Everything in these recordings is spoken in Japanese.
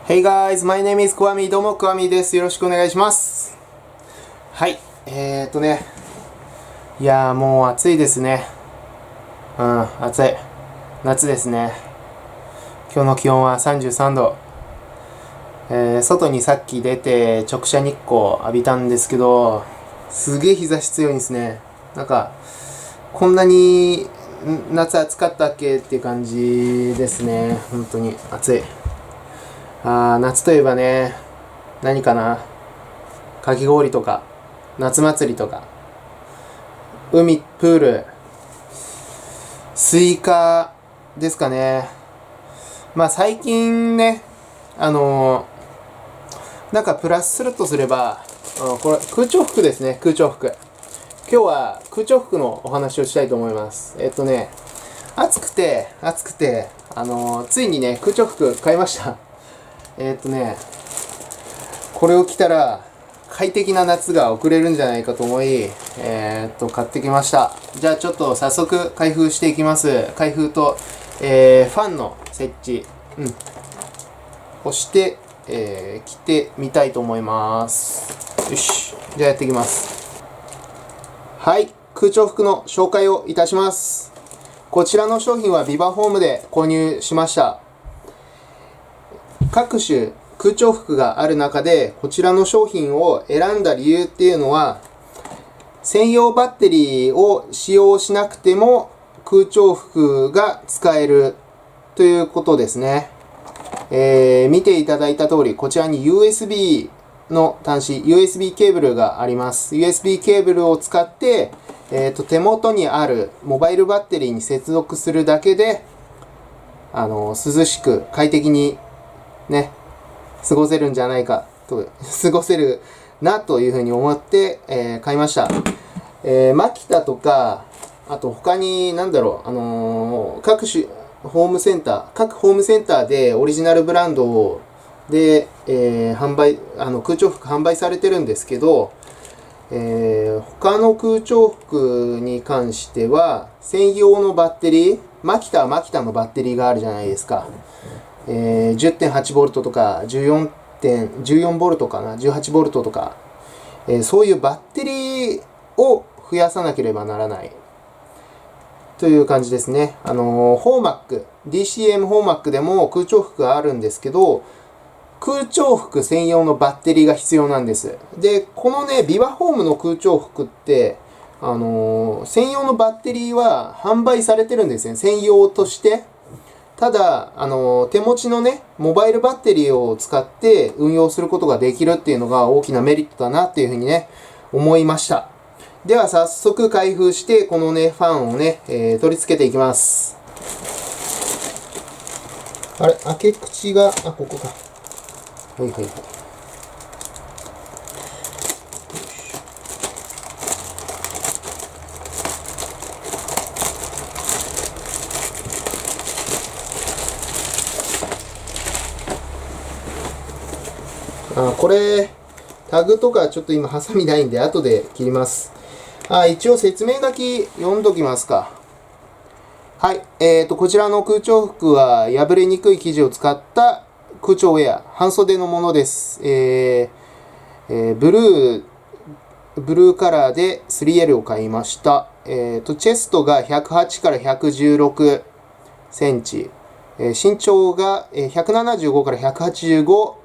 Hey guys, my name is クワミ。どうもクワミです。よろしくお願いします。はい、いやーもう暑いですね。暑い。夏ですね。今日の気温は33度。外にさっき出て直射日光浴びたんですけど、すげえ日差し強いんですね。なんか、こんなに夏暑かったっけっていう感じですね。本当に暑い。夏といえばね、何かな、かき氷とか、夏祭りとか、海、プール、スイカですかね。まあ最近ね、なんかプラスするとすれば、これ空調服ですね、空調服。今日は空調服のお話をしたいと思います。暑くて、ついにね、空調服買いました。これを着たら快適な夏が送れるんじゃないかと思い、買ってきました。じゃあちょっと早速開封していきます。開封と、ファンの設置、をして、着てみたいと思います。よし、じゃあやっていきます。はい、空調服の紹介をいたします。こちらの商品はビバホームで購入しました。各種空調服がある中でこちらの商品を選んだ理由っていうのは、専用バッテリーを使用しなくても空調服が使えるということですね。見ていただいた通り、こちらに USB の端子、USB ケーブルがあります。USB ケーブルを使って、手元にあるモバイルバッテリーに接続するだけで、涼しく快適にね、過ごせるんじゃないかと、過ごせるなというふうに思って、買いました。マキタとか、あと他に各ホームセンターでオリジナルブランドで、空調服販売されてるんですけど、他の空調服に関しては専用のバッテリー、マキタはマキタのバッテリーがあるじゃないですか。10.8V とか14V かな、18V とか、そういうバッテリーを増やさなければならないという感じですね。ホーマック、DCM ホーマックでも空調服があるんですけど、空調服専用のバッテリーが必要なんです。で、このね、ビバホームの空調服って、専用のバッテリーは販売されてるんですね。専用として。ただ、手持ちのね、モバイルバッテリーを使って運用することができるっていうのが大きなメリットだなっていうふうにね、思いました。では早速開封して、このね、ファンをね、取り付けていきます。あれ、開け口が、ここか。はいはいはい。これ、タグとかちょっと今ハサミないんで後で切ります。一応説明書き読んどきますか。はい。こちらの空調服は破れにくい生地を使った空調ウェア、半袖のものです。ブルーカラーで 3L を買いました。チェストが108から116センチ。身長が175から185、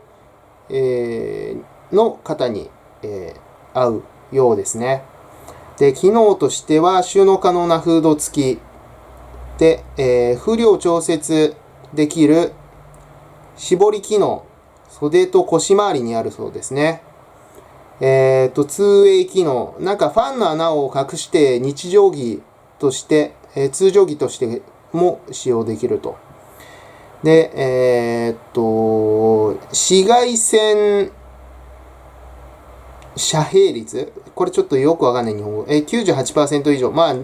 の方に、合うようですね。で、機能としては収納可能なフード付きで、風量調節できる絞り機能、袖と腰回りにあるそうですね。2way 機能、なんかファンの穴を隠して日常着として、通常着としても使用できると。で、紫外線遮蔽率、これちょっとよくわかんない日本語。98% 以上。まあ、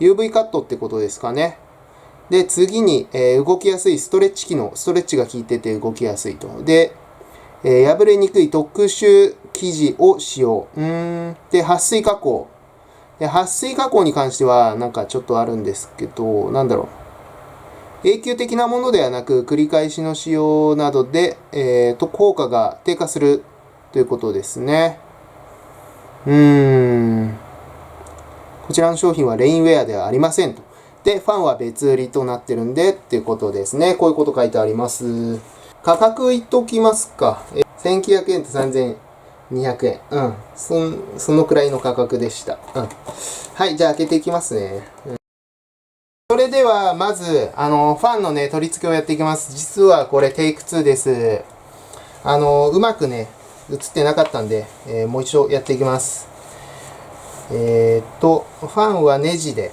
UV カットってことですかね。で、次に、動きやすいストレッチ機能。ストレッチが効いてて動きやすいと。で、破れにくい特殊生地を使用。で、撥水加工。で、撥水加工に関しては、なんかちょっとあるんですけど、永久的なものではなく、繰り返しの使用などで、効果が低下するということですね。こちらの商品はレインウェアではありませんと。で、ファンは別売りとなってるんでっていうことですね。こういうこと書いてあります。価格言っときますか。1900円と3200円。そのくらいの価格でした。はい、じゃあ開けていきますね。それでは、まず、ファンのね、取り付けをやっていきます。実はこれテイク2です。うまくね、映ってなかったんで、もう一度やっていきます。ファンはネジで、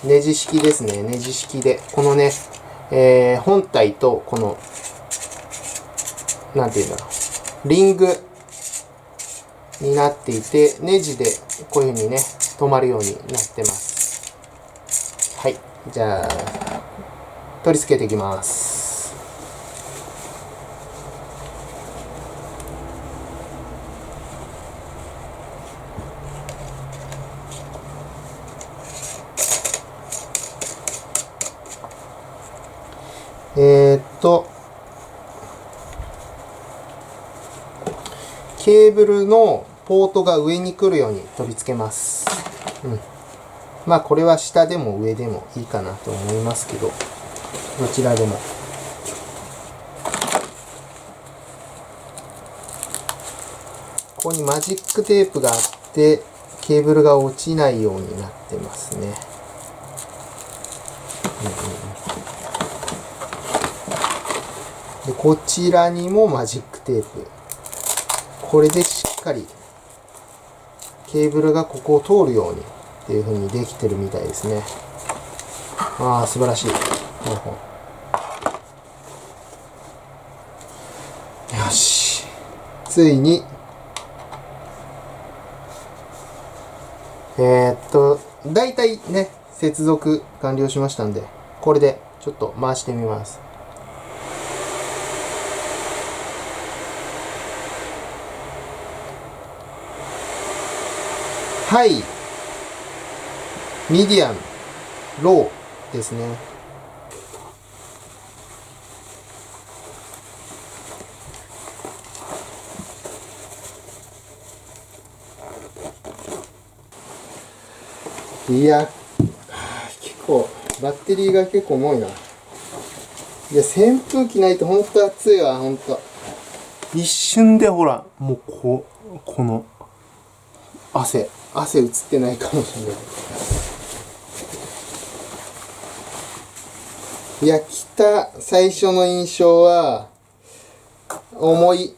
ネジ式ですね。ネジ式で。このね、本体と、この、なんていうんだろう。リングになっていて、ネジでこういう風にね、止まるようになってます。はい。じゃあ、取り付けていきます。ケーブルのポートが上に来るように取り付けます。まあこれは下でも上でもいいかなと思いますけど、どちらでも。ここにマジックテープがあって、ケーブルが落ちないようになってますね。でこちらにもマジックテープ。これでしっかりケーブルがここを通るようにっていう風にできてるみたいですね。ああ、素晴らしい。よし。ついに、だいたいね、接続完了しましたんで、これでちょっと回してみます。はい。ミディアム、ローですね。いや、結構、バッテリーが結構重いな。いや、扇風機ないとほんと暑いわ、ほんと。一瞬でほら、もうこの、汗映ってないかもしれない。いや、来た最初の印象は、重い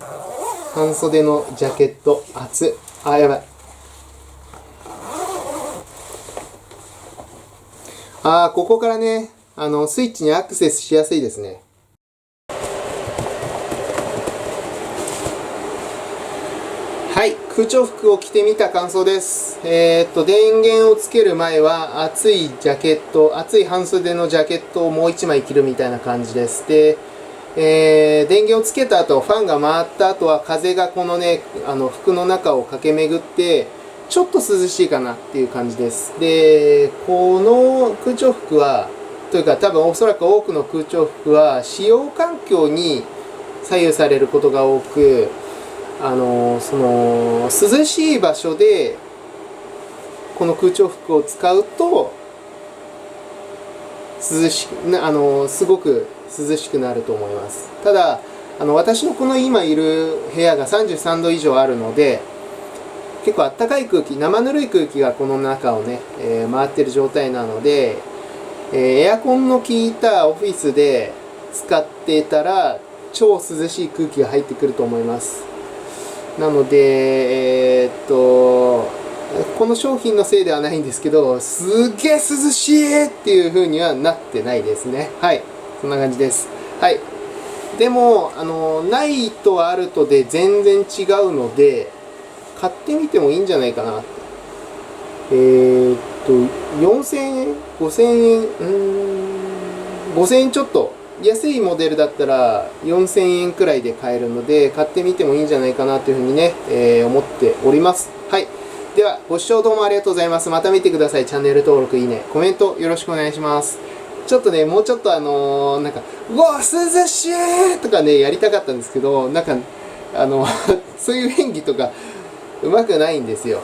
半袖のジャケット、暑い。あ、やばい。ここからね、スイッチにアクセスしやすいですね。はい、空調服を着てみた感想です。電源をつける前は暑い半袖のジャケットをもう1枚着るみたいな感じです。で、電源をつけた後、ファンが回った後は風がこのね、服の中を駆け巡って、ちょっと涼しいかなっていう感じです。で、この空調服は、というか多分おそらく多くの空調服は使用環境に左右されることが多く、涼しい場所でこの空調服を使うとすごく涼しくなると思います。ただ私のこの今いる部屋が33度以上あるので、結構あったかい空気、生ぬるい空気がこの中をね、回ってる状態なので、エアコンの効いたオフィスで使ってたら超涼しい空気が入ってくると思います。なので、この商品のせいではないんですけど、すっげえ涼しいっていう風にはなってないですね。はい。そんな感じです。はい。でも、ないとあるとで全然違うので、買ってみてもいいんじゃないかな。4000円 ?5000 円5000円ちょっと。安いモデルだったら4000円くらいで買えるので、買ってみてもいいんじゃないかなというふうにね、思っております。はい。では、ご視聴どうもありがとうございます。また見てください。チャンネル登録、いいね、コメントよろしくお願いします。ちょっとね、もうちょっとなんか、うわ、涼しいとかね、やりたかったんですけど、なんか、そういう演技とか、うまくないんですよ。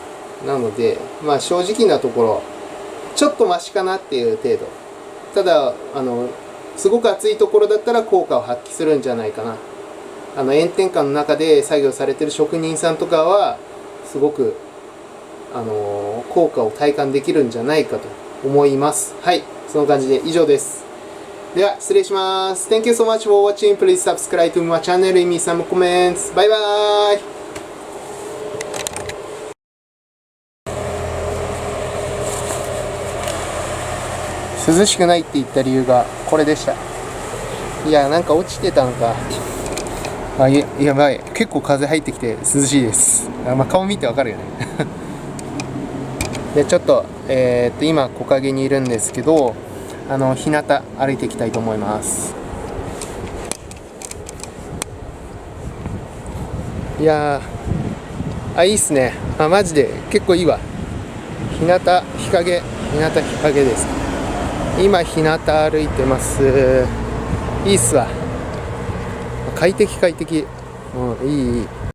なので、まあ正直なところ、ちょっとマシかなっていう程度。ただ、すごく暑いところだったら効果を発揮するんじゃないかな。炎天下の中で作業されてる職人さんとかは、すごく、効果を体感できるんじゃないかと思います。はい。その感じで以上です。では、失礼します。Thank you so much for watching. Please subscribe to my channel. Leave me some comments. バイバーイ。涼しくないって言った理由がこれでした。いや、なんか落ちてたのか。やばい。結構風入ってきて涼しいです。まあ、顔見てわかるよね。で、ちょっと、今、木陰にいるんですけど、日向歩いていきたいと思います。いやー、いいっすね。マジで結構いいわ。日陰です。今、日向歩いてます。いいっすわ。快適。いい。